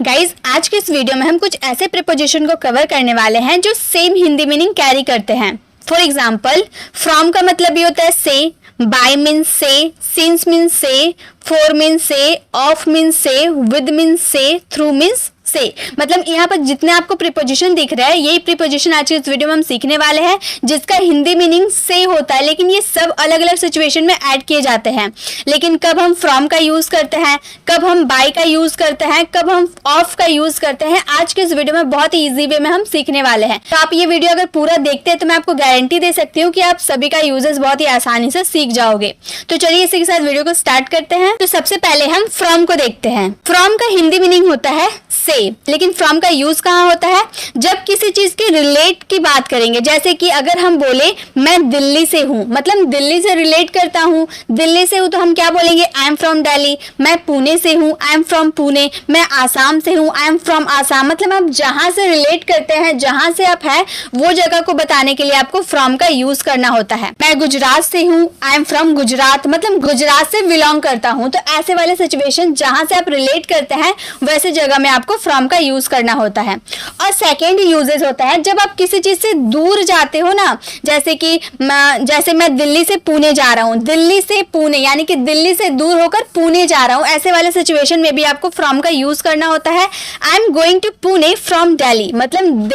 Guys आज के इस वीडियो में हम कुछ ऐसे प्रीपोजिशन को कवर करने वाले हैं जो सेम हिंदी मीनिंग कैरी करते हैं। फॉर एग्जाम्पल, फ्रॉम का मतलब ये होता है से, बाय मीन्स से, सिंस मीन्स से, फॉर मीन्स से, ऑफ मीन्स से, विद मीन्स से, थ्रू मीन्स से। मतलब यहाँ पर जितने आपको प्रीपोजिशन दिख रहा है यही प्रीपोजिशन आज के इस वीडियो में हम सीखने वाले हैं, जिसका हिंदी मीनिंग से होता है, लेकिन ये सब अलग अलग सिचुएशन में ऐड किए जाते हैं। लेकिन कब हम फ्रॉम का यूज करते हैं, कब हम बाय का यूज करते हैं, कब हम ऑफ का यूज करते हैं, आज के इस वीडियो में बहुत ही ईजी वे में हम सीखने वाले हैं। तो आप ये वीडियो अगर पूरा देखते हैं तो मैं आपको गारंटी दे सकती हूँ कि आप सभी का यूजेस बहुत ही आसानी से सीख जाओगे। तो चलिए इसी के साथ वीडियो को स्टार्ट करते हैं। तो सबसे पहले हम फ्रॉम को देखते हैं। फ्रॉम का हिंदी मीनिंग होता है से, लेकिन फ्रॉम का यूज कहाँ होता है? जब किसी चीज के रिलेट की बात करेंगे, जैसे कि अगर हम बोले मैं दिल्ली से हूँ, मतलब दिल्ली से रिलेट करता हूँ, दिल्ली से हूँ तो हम क्या बोलेंगे? I am from Delhi. मैं पुणे से हूँ, आई एम फ्रॉम पुणे। मैं आसाम से हूँ, आई एम फ्रॉम आसाम। मतलब आप जहां से रिलेट करते हैं, जहां से आप है वो जगह को बताने के लिए आपको फ्रॉम का यूज करना होता है। मैं गुजरात से हूँ, आई एम फ्रॉम गुजरात, मतलब गुजरात से बिलोंग करता हूँ। तो ऐसे वाले सिचुएशन जहां से आप रिलेट करते हैं वैसे जगह में आपको फ्रॉम का यूज करना होता है। और सेकेंड यूजेस होता है जब आप किसी चीज से दूर जाते हो ना, जैसे मैं दिल्ली से पुणे जा रहा हूँ, दिल्ली से पुणे यानी कि दिल्ली से दूर होकर पुणे जा रहा हूँ। ऐसे वाले सिचुएशन में भी आपको फ्रॉम का यूज करना होता है। I am going to Pune from Delhi, मतलब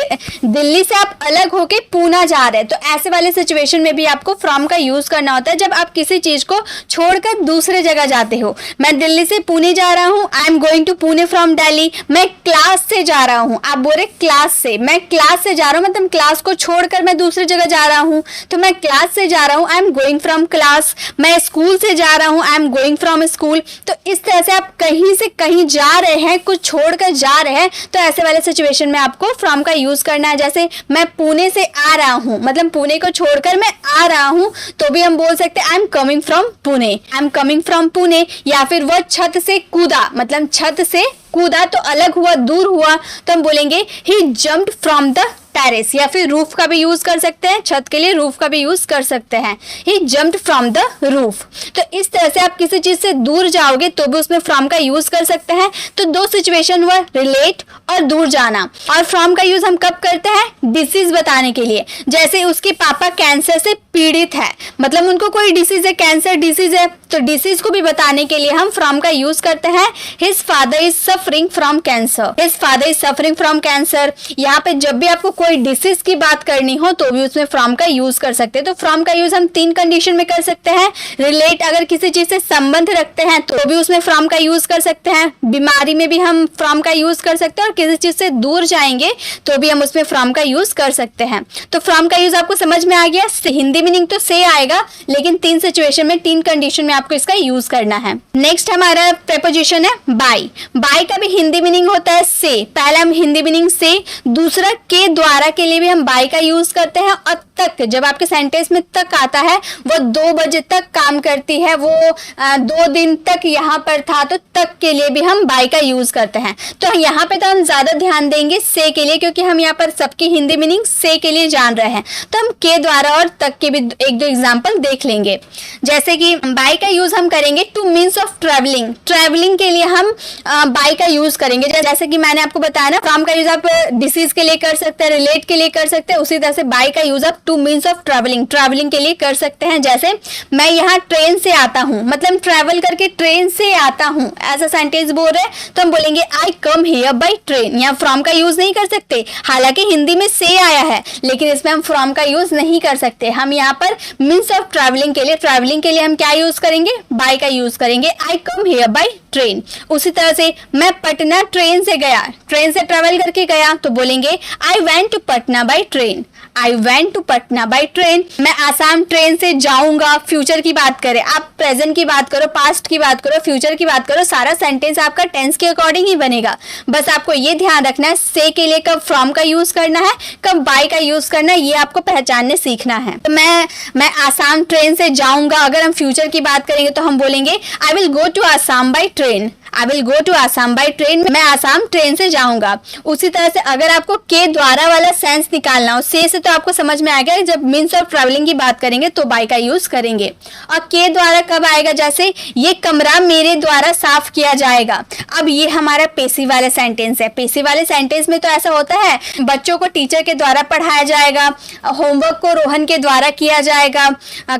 दिल्ली से आप अलग होके पुणे जा रहे हैं। तो ऐसे वाले सिचुएशन में भी आपको फ्रॉम का यूज करना होता है जब आप किसी चीज को छोड़कर दूसरे जगह जाते हो। मैं दिल्ली से पुणे जा रहा हूँ, I am going to Pune from Delhi. मैं क्लास से जा रहा हूँ, आप बोले क्लास से, मैं क्लास से जा रहा हूँ, मतलब क्लास को छोड़कर मैं दूसरी जगह जा रहा हूँ। तो मैं क्लास से जा रहा हूँ, I am going from class. मैं स्कूल से जा रहा हूँ, I am going from school. तो इस तरह से आप कहीं से कहीं जा रहे हैं, कुछ छोड़कर जा रहे हैं, तो ऐसे वाले सिचुएशन में आपको फ्रॉम का यूज करना है। जैसे मैं पुणे से आ रहा हूँ, मतलब पुणे को छोड़कर मैं आ रहा हूँ, तो भी हम बोल सकते हैं I am coming from Pune, I am coming from Pune. या फिर वो छत से कूदा, मतलब छत से कूदा तो अलग हुआ, दूर हुआ, तो हम बोलेंगे he jumped from the terrace. या फिर रूफ का भी यूज कर सकते हैं, छत के लिए रूफ का भी यूज कर सकते हैं, ही जंप्ड फ्रॉम द रूफ। तो इस तरह से आप किसी चीज से दूर जाओगे तो भी उसमें फ्रॉम का यूज कर सकते हैं। तो दो सिचुएशन हुआ, रिलेट और दूर जाना। और फ्रॉम का यूज हम कब करते हैं? डिसीज बताने के लिए। जैसे उसके पापा कैंसर से पीड़ित है, मतलब उनको कोई डिसीज है, कैंसर डिसीज है, तो डिसीज को भी बताने के लिए हम फ्रॉम का यूज करते हैं। His father is suffering from cancer, his father is suffering from cancer. यहाँ पे जब भी आपको कोई डिसीज की बात करनी हो तो भी उसमें फ्रॉम का यूज कर सकते हैं। तो फ्रॉम का यूज हम तीन कंडीशन में कर सकते हैं। रिलेट, अगर किसी चीज से संबंध रखते हैं तो भी उसमें फ्रॉम का यूज कर सकते हैं। बीमारी में भी हम फ्रॉम का यूज कर सकते हैं, और किसी चीज से दूर जाएंगे तो भी हम उसमें फ्रॉम का यूज कर सकते हैं। तो फ्रॉम का यूज आपको समझ में आ गया। हिंदी मीनिंग तो से आएगा, लेकिन तीन सिचुएशन में, तीन कंडीशन में आपको इसका यूज करना है। नेक्स्ट हमारा प्रीपोजिशन है बाय। बाय का भी हिंदी मीनिंग होता है से। पहला हम हिंदी मीनिंग से, दूसरा के द्वारा के लिए भी हम बाय का यूज करते हैं। और तक, जब आपके सेंटेंस में तक आता है, वो 2 बजे तक काम करती है, वो 2 दिन तक यहाँ पर था, तो तक के लिए भी हम बाय का यूज करते हैं। तो यहाँ पे तो हम ज्यादा ध्यान देंगे से के लिए, क्योंकि हम यहाँ पर सबकी हिंदी मीनिंग से के लिए जान रहे हैं। तो हम के द्वारा और तक के भी एक दो एग्जाम्पल देख लेंगे। जैसे कि बाय का यूज हम करेंगे two means of travelling. Travelling के लिए हम बाय का यूज करेंगे। जैसे कि मैंने आपको बताया ना, फ्रॉम का यूज आप डिसीज के लिए कर सकते हैं, रिलेट के लिए कर सकते हैं, उसी तरह से बाय का यूज आप two means of travelling, travelling के लिए कर सकते हैं। जैसे मैं यहाँ ट्रेन से आता हूँ, मतलब ट्रेवल करके ट्रेन से आता हूँ, ऐसा सेंटेंस बोल रहे हैं, तो हम बोलेंगे आई कम हियर बाय ट्रेन। यहाँ फ्रॉम का यूज नहीं कर सकते, हालांकि हिंदी में से आया है, लेकिन इसमें हम फ्रॉम का यूज नहीं कर सकते। हम यहाँ पर मीन्स ऑफ ट्रेवलिंग के लिए, ट्रेवलिंग के लिए हम क्या यूज करेंगे? बाय का यूज करेंगे, आई कम हियर बाय ट्रेन। उसी तरह से मैं पटना ट्रेन से गया, ट्रेन से ट्रेवल करके गया, तो बोलेंगे I went to Patna by train, I went to Patna by train. मैं आसाम ट्रेन से जाऊंगा, फ्यूचर की बात करें, आप प्रेजेंट की बात करो, पास्ट की बात करो, फ्यूचर की बात करो, सारा सेंटेंस आपका टेंस के अकॉर्डिंग ही बनेगा। बस आपको ये ध्यान रखना है से के लिए कब फ्रॉम का यूज करना है, कब बाय का यूज करना है, ये आपको पहचानने सीखना है। तो मैं आसाम ट्रेन से जाऊंगा, अगर हम फ्यूचर की बात करेंगे तो हम बोलेंगे I will go to Assam by train, I will go to Assam by train, मैं आसाम ट्रेन से जाऊंगा। उसी तरह से अगर आपको के द्वारा वाला सेंस निकालना हो, से तो आपको समझ में आ गया, जब मीन्स ऑफ ट्रैवलिंग की बात करेंगे तो बाय का यूज करेंगे। और के द्वारा कब आएगा, जैसे ये कमरा मेरे द्वारा साफ किया जाएगा। अब ये हमारा पेसिव वाला सेंटेंस है। पेसिव वाले सेंटेंस में तो ऐसा होता है, बच्चों को टीचर के द्वारा पढ़ाया जाएगा, होमवर्क को रोहन के द्वारा किया जाएगा,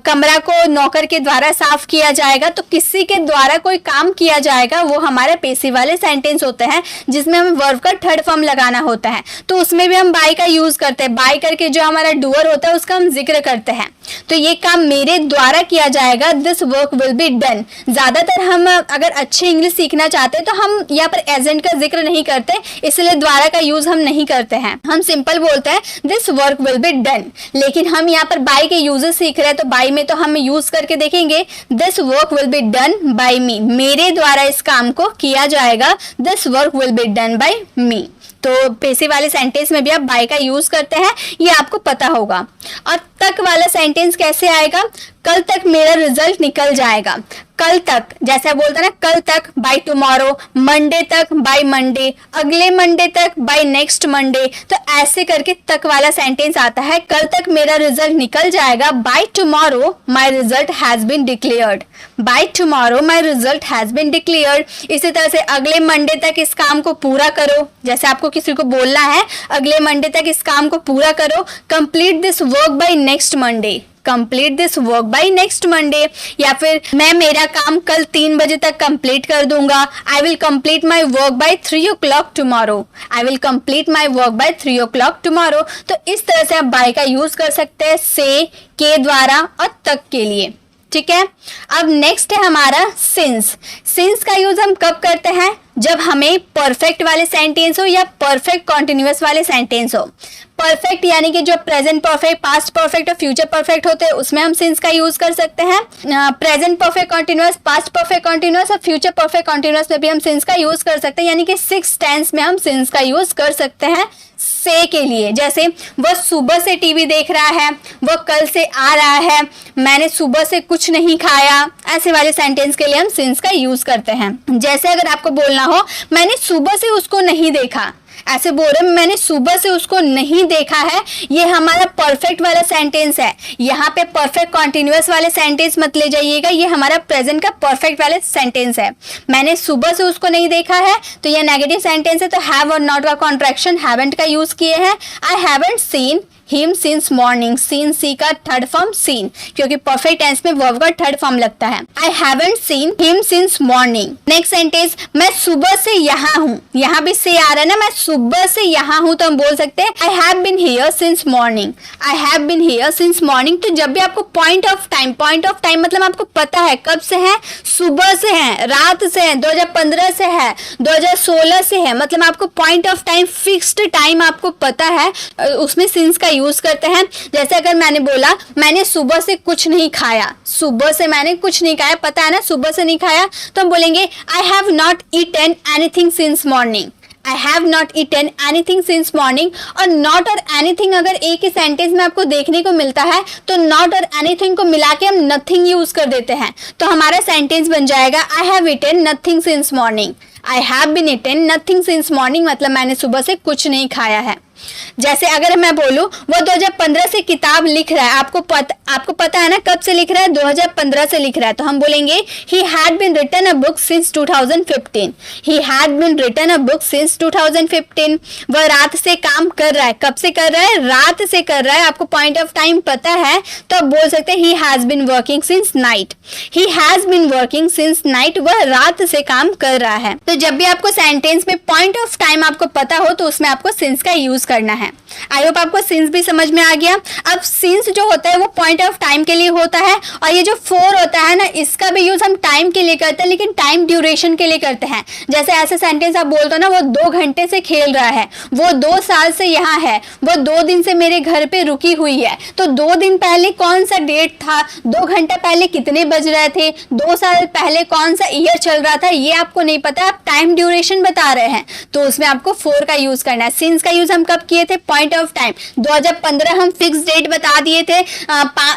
कमरा को नौकर के द्वारा साफ किया जाएगा। तो किसी के द्वारा कोई काम किया जाएगा, वो हमारे पेसिव वाले सेंटेंस होते हैं, जिसमें हमें वर्ब का थर्ड फॉर्म लगाना होता है। तो उसमें भी हम बाय का यूज करते हैं। बाय करके जो हमारा डूअर होता है उसका हम जिक्र करते हैं। तो ये काम मेरे द्वारा किया जाएगा, this work will be done. ज्यादातर हम अगर अच्छे इंग्लिश सीखना चाहते हैं तो हम यहाँ पर एजेंट का जिक्र नहीं करते, इसलिए द्वारा का यूज हम नहीं करते हैं। हम सिंपल बोलते हैं this work will be done. लेकिन हम यहाँ पर बाय के यूजेस सीख रहे हैं, तो बाय में तो हम यूज करके देखेंगे, this work will be done by me, मेरे द्वारा इस काम को किया जाएगा, this work will be done by me. तो पेसिव वाले सेंटेंस में भी आप बाय का यूज करते हैं, ये आपको पता होगा। और तक वाला सेंटेंस कैसे आएगा, कल तक मेरा रिजल्ट निकल जाएगा। कल तक, जैसे बोलते हैं ना, कल तक बाय टुमारो, मंडे तक बाय मंडे, अगले मंडे तक बाय नेक्स्ट मंडे। तो ऐसे करके तक वाला सेंटेंस आता है, कल तक मेरा रिजल्ट निकल जाएगा, by tomorrow my result has been declared, by tomorrow my result has been declared. इसी तरह से अगले मंडे तक इस काम को पूरा करो, जैसे आपको किसी को बोलना है अगले मंडे तक इस काम को पूरा करो, complete this work by next Monday, complete this work by next Monday. या फिर मैं मेरा काम कल 3 बजे तक कंप्लीट कर दूंगा, I will complete my work by 3 o'clock tomorrow, I will complete my work by 3 o'clock tomorrow. तो इस तरह से आप बाय का यूज कर सकते हैं से, के द्वारा और तक के लिए। ठीक है, अब नेक्स्ट है हमारा सिंस। सिंस का यूज हम कब करते हैं, जब हमें परफेक्ट वाले सेंटेंस हो या परफेक्ट कॉन्टिन्यूअस वाले सेंटेंस हो। परफेक्ट यानी कि जो प्रेजेंट परफेक्ट, पास्ट परफेक्ट और फ्यूचर परफेक्ट होते हैं, उसमें हम सिंस का यूज कर सकते हैं। Present perfect continuous, past perfect continuous और फ्यूचर परफेक्ट कॉन्टिन्यूअस में भी हम सिंस का यूज कर सकते हैं, यानी कि 6 टेंस में हम सिंस का यूज कर सकते हैं से के लिए। जैसे वह सुबह से टीवी देख रहा है, वह कल से आ रहा है, मैंने सुबह से कुछ नहीं खाया, ऐसे वाले सेंटेंस के लिए हम सिंस का यूज करते हैं। जैसे अगर आपको बोलना हो मैंने सुबह से उसको नहीं देखा, ऐसे बोल रहे मैंने सुबह से उसको नहीं देखा है, ये हमारा परफेक्ट वाला सेंटेंस है। यहाँ पे परफेक्ट कॉन्टिन्यूअस वाले सेंटेंस मत ले जाइएगा, ये हमारा प्रेजेंट का परफेक्ट वाले सेंटेंस है। मैंने सुबह से उसको नहीं देखा है, तो ये नेगेटिव सेंटेंस है, तो हैव और नॉट का कॉन्ट्रैक्शन हैवंट का यूज किए हैं। I haven't seen him since morning, seen see का थर्ड फॉर्म सीन, क्योंकि परफेक्ट टेंस में वर्ब का थर्ड फॉर्म लगता है। I haven't seen him since morning. Next sentence, मैं सुबह से यहाँ हूँ, यहाँ भी से आ रहा है ना, मैं सुबह से यहाँ हूँ, तो हम बोल सकते हैं I have been here since morning, I have been here since morning. तो जब भी आपको पॉइंट ऑफ टाइम मतलब आपको पता है कब से है, सुबह से है, रात से है, 2015 से है, 2016 से है, मतलब आपको point of time, fixed time आपको पता है, उसमें सिंस का यूज करते हैं। जैसे अगर मैंने बोला मैंने सुबह से कुछ नहीं खाया, सुबह से मैंने कुछ नहीं खाया, पता है ना सुबह से नहीं खाया, तो हम बोलेंगे I have not eaten anything since morning, I have not eaten anything since morning. और नॉट और एनीथिंग अगर एक ही सेंटेंस में आपको देखने को मिलता है, तो नॉट और एनीथिंग को मिला के हम नथिंग यूज कर देते हैं, तो हमारा सेंटेंस बन जाएगा I have eaten nothing since morning, I have been eaten nothing since morning, मतलब मैंने सुबह से कुछ नहीं खाया है। जैसे अगर मैं बोलूं वो 2015 से किताब लिख रहा है, आपको पता है ना कब से लिख रहा है, 2015 से लिख रहा है, तो हम बोलेंगे he had been written a book since 2015, he had been written a book since 2015। वह रात से काम कर रहा है, कब से कर रहा है, रात से कर रहा है, आपको पॉइंट ऑफ टाइम पता है, तो आप बोल सकते हैं he has been working since night, he has been working since night, वह रात से काम कर रहा है। तो जब भी आपको सेंटेंस में पॉइंट ऑफ टाइम आपको पता हो, तो उसमें आपको सिंस का यूज करना है। आई होप आपको सिंस भी समझ में आ गया। अब सिंस जो होता है वो पॉइंट ऑफ टाइम के लिए होता है, और ये जो फॉर होता है ना, इसका भी यूज हम टाइम के लिए करते हैं, लेकिन टाइम ड्यूरेशन के लिए करते हैं। जैसे ऐसे सेंटेंस आप बोलते हो ना, वो 2 घंटे से खेल रहा है, वो 2 साल से यहाँ है, वो 2 दिन से मेरे घर पे रुकी हुई है, तो 2 दिन पहले कौन सा डेट था, 2 घंटा पहले कितने बज रहे थे, 2 साल पहले कौन सा ईयर चल रहा था, ये आपको नहीं पता, आप टाइम ड्यूरेशन बता रहे हैं, तो उसमें आपको फॉर का यूज करना है। सिंस का यूज हम कब किए थे, पॉइंट ऑफ टाइम 2015 हम फिक्स डेट बता दिए थे,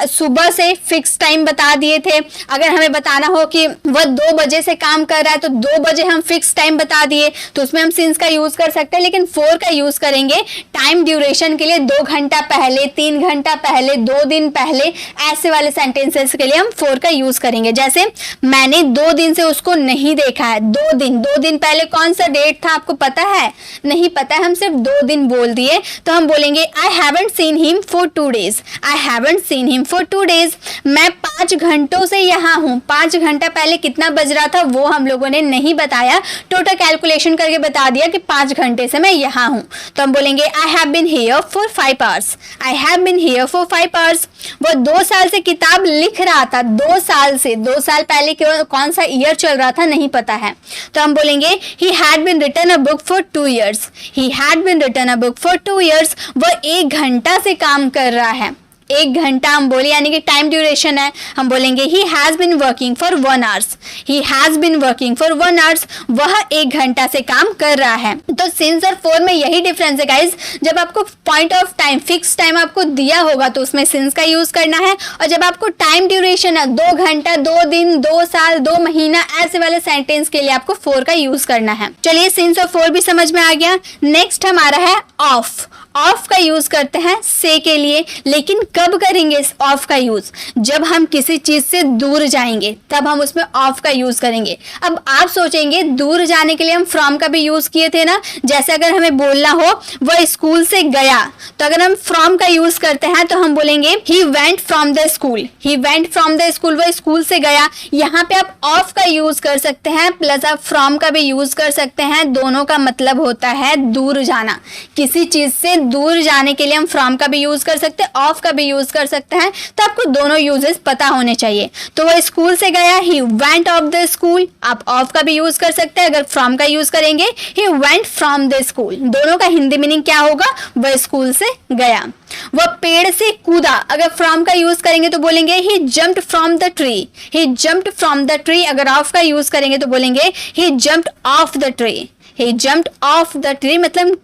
सुबह से फिक्स टाइम बता दिए थे। अगर हमें बताना हो कि वह 2 बजे से काम कर रहा है तो 2 बजे हम फिक्स टाइम बता दिए, तो उसमें हम सिंस का यूज कर सकते हैं। लेकिन फॉर का यूज करेंगे टाइम ड्यूरेशन के लिए, 2 घंटा पहले, 3 घंटा पहले, 2 दिन पहले, ऐसे वाले सेंटेंसेस के लिए हम फॉर का यूज करेंगे। जैसे मैंने 2 दिन से उसको नहीं देखा है, 2 दिन पहले कौन सा डेट था आपको पता है? नहीं पता है, हम सिर्फ 2 दिन बोल दिए, तो हम बोलेंगे आई haven't seen him for 2 days, I haven't seen him for 2 days। मैं 5 घंटों से यहाँ हूँ, 5 घंटा पहले कितना बज रहा था वो हम लोगों ने नहीं बताया, टोटल कैलकुलेशन करके बता दिया कि 5 घंटे से मैं यहाँ हूँ, तो हम बोलेंगे I have been here for 5 hours, I have been here for 5 hours। वो 2 साल से किताब लिख रहा था, 2 साल से, 2 साल पहले कौन सा ईयर चल रहा था नहीं पता है, तो हम बोलेंगे he had been written a book for 2 years, he had been written a book for 2 years। वो 1 घंटा से काम कर रहा है, 1 घंटा हम बोले यानी कि टाइम ड्यूरेशन है, हम बोलेंगे he has been working for 1 hours, he has been working for 1 hours। वह 1 घंटा से काम कर रहा है। तो सिंस और फॉर में यही डिफरेंस है गाइज, जब आपको point of time, fix time आपको दिया होगा तो उसमें सिंस का यूज करना है, और जब आपको टाइम ड्यूरेशन है 2 घंटा, 2 दिन, 2 साल, 2 महीना, ऐसे वाले सेंटेंस के लिए आपको फॉर का यूज करना है। चलिए सिंस और फॉर भी समझ में आ गया। नेक्स्ट हमारा है ऑफ। ऑफ का यूज करते हैं से के लिए, लेकिन कब करेंगे इस ऑफ का यूज? जब हम किसी चीज से दूर जाएंगे तब हम उसमें ऑफ का यूज करेंगे। अब आप सोचेंगे दूर जाने के लिए हम फ्रॉम का भी यूज किए थे ना, जैसे अगर हमें बोलना हो वह स्कूल से गया, तो अगर हम फ्रॉम का यूज करते हैं तो हम बोलेंगे he went from the school, he went from the school, वह स्कूल से गया। यहाँ पे आप ऑफ का यूज कर सकते हैं, प्लस आप फ्रॉम का भी यूज कर सकते हैं, दोनों का मतलब होता है दूर जाना। किसी चीज से दूर जाने के लिए हम फ्रॉम का भी यूज कर सकते हैं, ऑफ का भी यूज कर सकते हैं, तो आपको दोनों यूजेस पता होने चाहिए। तो वो स्कूल से गया, he went of the school, आप ऑफ का भी यूज कर सकते हैं। अगर फ्रॉम का यूज करेंगे he went from the school, दोनों का हिंदी मीनिंग क्या होगा? वह स्कूल से गया। वह पेड़ से कूदा, अगर फ्रॉम का यूज करेंगे तो बोलेंगे he jumped from the tree, he jumped from the tree. अगर ऑफ का यूज करेंगे तो बोलेंगे he jumped off the tree, he jumped off the tree, मतलब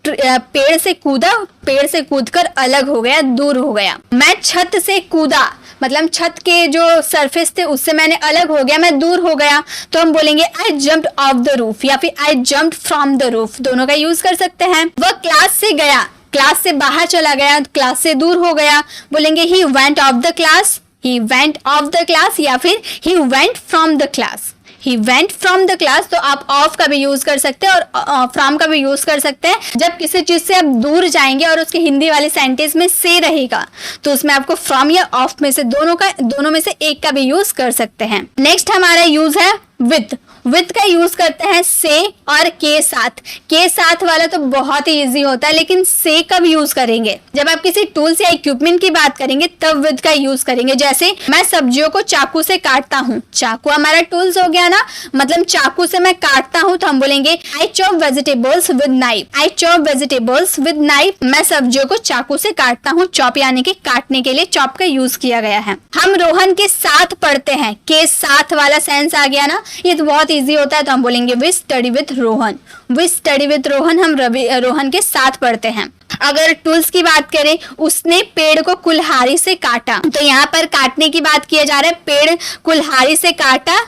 पेड़ से कूदा, पेड़ से कूदकर अलग हो गया, दूर हो गया। मैं छत से कूदा, मतलब छत के जो सरफेस थे उससे मैंने अलग हो गया, मैं दूर हो गया, तो हम बोलेंगे I jumped off the roof या फिर I jumped from the roof, दोनों का यूज कर सकते हैं। वह क्लास से गया, क्लास से बाहर चला गया, क्लास से दूर हो गया, बोलेंगे he went off the class, he went off the class या फिर he went from the class, he went from the class। तो आप ऑफ का भी यूज कर सकते हैं और फ्रॉम का भी यूज कर सकते हैं। जब किसी चीज से आप दूर जाएंगे और उसके हिंदी वाले सेंटेंस में से रहेगा तो उसमें आपको फ्रॉम या ऑफ में से दोनों में से एक का भी यूज कर सकते हैं। नेक्स्ट हमारा यूज है विथ। विथ का यूज करते हैं से और के साथ। के साथ वाला तो बहुत ही इजी होता है, लेकिन से कब यूज करेंगे? जब आप किसी टूल्स या इक्विपमेंट की बात करेंगे तब विथ का यूज करेंगे। जैसे मैं सब्जियों को चाकू से काटता हूँ, चाकू हमारा टूल्स हो गया ना, मतलब चाकू से मैं काटता हूँ, तो हम बोलेंगे I chop vegetables with knife, I chop vegetables with knife. मैं सब्जियों को चाकू से काटता हूँ, चॉप यानी कि काटने के लिए चॉप का यूज किया गया है। हम रोहन के साथ पढ़ते हैं, के साथ वाला सेंस आ गया ना, ये तो बहुत इजी होता है, तो हम बोलेंगे we study with Rohan, we study with Rohan, हम रोहन के साथ पढ़ते हैं। अगर टूल्स की बात करें, उसने पेड़ को कुल्हाड़ी से काटा, तो यहाँ पर काटने की बात किया जा रहा है, पेड़ कुल्हाड़ी से काटा।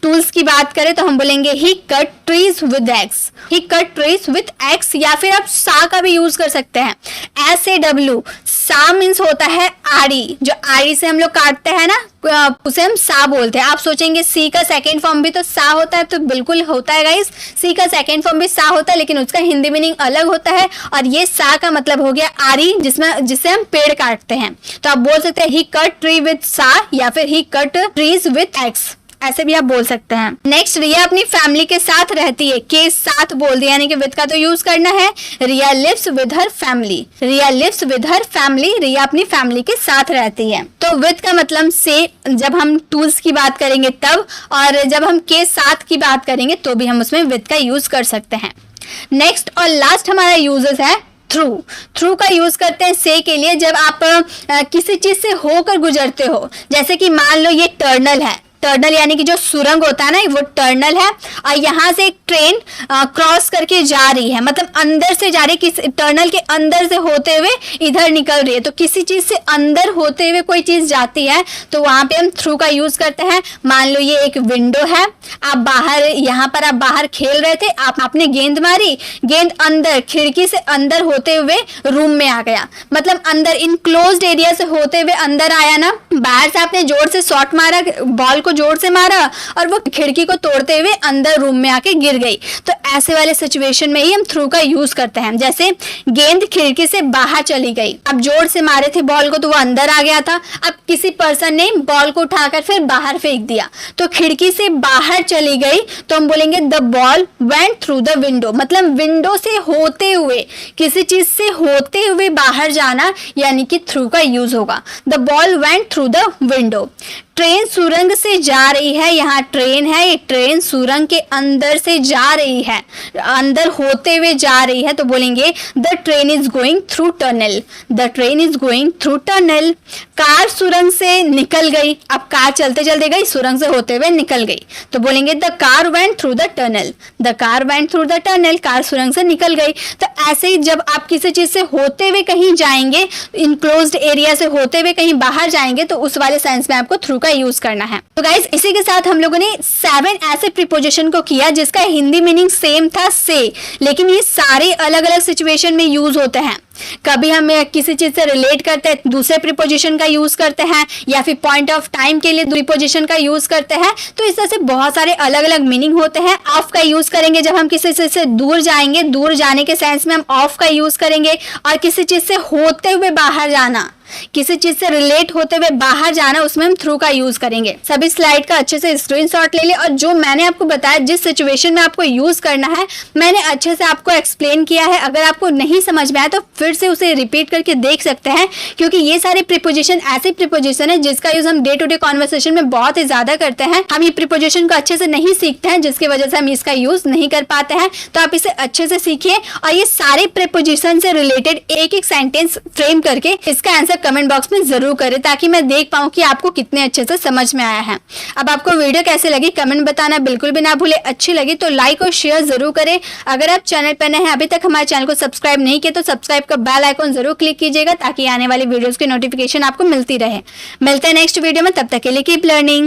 टूल्स की बात करें तो हम बोलेंगे he cut trees with axe, he cut trees with axe, या फिर आप सा का भी यूज कर सकते हैं, SAW। सा मीन्स होता है आड़ी, जो आड़ी से हम लोग काटते हैं ना उसे हम सा बोलते हैं। आप सोचेंगे सी का सेकेंड फॉर्म भी तो सा होता है, तो बिल्कुल होता है गाइस, सी का सेकेंड फॉर्म भी सा होता है, लेकिन उसका हिंदी मीनिंग अलग होता है। और ये सा का मतलब हो गया आरी, जिससे हम पेड़ काटते हैं। तो आप बोल सकते हैं ही कट ट्री विद सा या फिर ही कट ट्रीज विद एक्स, ऐसे भी आप बोल सकते हैं। नेक्स्ट, रिया अपनी फैमिली के साथ रहती है, के साथ बोल दिया, यानी कि विद का तो यूज करना है। Riya lives with her family, Riya lives with her family, Riya अपनी फैमिली के साथ रहती है। तो विद का मतलब से जब हम टूल्स की बात करेंगे तब, और जब हम के साथ की बात करेंगे तो भी हम उसमें विद का यूज कर सकते हैं। नेक्स्ट और लास्ट हमारा यूजेस है थ्रू। थ्रू का यूज करते हैं से के लिए, जब आप किसी चीज से होकर गुजरते हो, जैसे कि मान लो ये टर्नल है, टनल यानी कि जो सुरंग होता है ना, वो टनल है। और यहाँ से एक ट्रेन क्रॉस करके जा रही है, मतलब अंदर से जा रही है, किस टनल के अंदर से होते हुए इधर निकल रही है। तो किसी चीज से अंदर होते हुए कोई चीज जाती है तो वहां पे हम थ्रू का यूज करते हैं। मान लो ये एक विंडो है, आप बाहर, यहाँ पर आप बाहर खेल रहे थे, आपने गेंद मारी, गेंद अंदर खिड़की से अंदर होते हुए रूम में आ गया, मतलब अंदर इनक्लोज्ड एरिया से होते हुए अंदर आया ना। बाहर से आपने जोर से शॉट मारा, बॉल को जोर से मारा और वो खिड़की को तोड़ते हुए अंदर रूम में आके गिर गई। तो ऐसे वाले सिचुएशन में ही हम थ्रू का यूज करते हैं। जैसे गेंद खिड़की से बाहर चली गई, अब जोर से मारे थे बॉल को तो वो अंदर आ गया था, अब किसी पर्सन ने बॉल को उठाकर फिर बाहर फेंक दिया तो खिड़की से बाहर चली गई, तो हम बोलेंगे the ball went through the window, मतलब विंडो से होते हुए, किसी चीज से होते हुए बाहर जाना यानी कि थ्रू का यूज होगा। The ball went through the window. Train सुरंग से जा रही है, यहाँ ट्रेन है, ये ट्रेन सुरंग के अंदर से जा रही है, अंदर होते हुए जा रही है, तो बोलेंगे the train is going through tunnel, the train is going through tunnel. Car सुरंग से निकल गई, अब कार चलते चलते गई, सुरंग से होते हुए निकल गई, तो बोलेंगे the car went through the tunnel, the car went through the tunnel, car सुरंग से निकल गई। तो ऐसे ही जब आप किसी चीज से होते हुए कहीं जाएंगे, इनक्लोज्ड एरिया से होते हुए कहीं बाहर जाएंगे, तो उस वाले सेंस में आपको थ्रू यूज करना है। तो गाइज इसी के साथ हम लोगों ने 7 ऐसे प्रीपोजिशन को किया जिसका हिंदी मीनिंग सेम था से, लेकिन ये सारे अलग अलग सिचुएशन में यूज होते हैं। कभी हम किसी चीज से रिलेट करते हैं दूसरे प्रीपोजिशन का यूज करते हैं, या फिर पॉइंट ऑफ टाइम के लिए प्रीपोजिशन का यूज करते हैं। तो इस तरह से बहुत सारे अलग अलग मीनिंग होते हैं। ऑफ का यूज करेंगे जब हम किसी चीज से दूर जाएंगे, दूर जाने के सेंस में हम ऑफ का यूज करेंगे। और किसी चीज से होते हुए बाहर जाना, किसी चीज से रिलेट होते हुए बाहर जाना, उसमें हम थ्रू का यूज करेंगे। सभी स्लाइड का अच्छे से स्क्रीनशॉट ले ले, और जो मैंने आपको बताया जिस सिचुएशन में आपको यूज करना है मैंने अच्छे से आपको एक्सप्लेन किया है। अगर आपको नहीं समझ में आया तो फिर से उसे रिपीट करके देख सकते हैं, क्योंकि ये सारे प्रीपोजिशन ऐसे प्रीपोजिशन है जिसका यूज हम डे टू डे कॉन्वर्सेशन में बहुत ही ज्यादा करते हैं। हम ये प्रीपोजिशन को अच्छे से नहीं सीखते हैं, जिसकी वजह से हम इसका यूज नहीं कर पाते हैं। तो आप इसे अच्छे से सीखिए और ये सारे प्रीपोजिशन से रिलेटेड एक एक सेंटेंस फ्रेम करके इसका आंसर कमेंट बॉक्स में जरूर करें, ताकि मैं देख पाऊं कि आपको कितने अच्छे से समझ में आया है। अब आपको वीडियो कैसे लगी कमेंट बताना बिल्कुल भी ना भूले। अच्छी लगी तो लाइक और शेयर जरूर करें। अगर आप चैनल पर नए हैं, अभी तक हमारे चैनल को सब्सक्राइब नहीं किया, तो सब्सक्राइब का बेल आइकॉन जरूर क्लिक कीजिएगा, ताकि आने वाली वीडियोस की नोटिफिकेशन आपको मिलती रहे। मिलते हैं नेक्स्ट वीडियो में, तब तक के लिए कीप लर्निंग।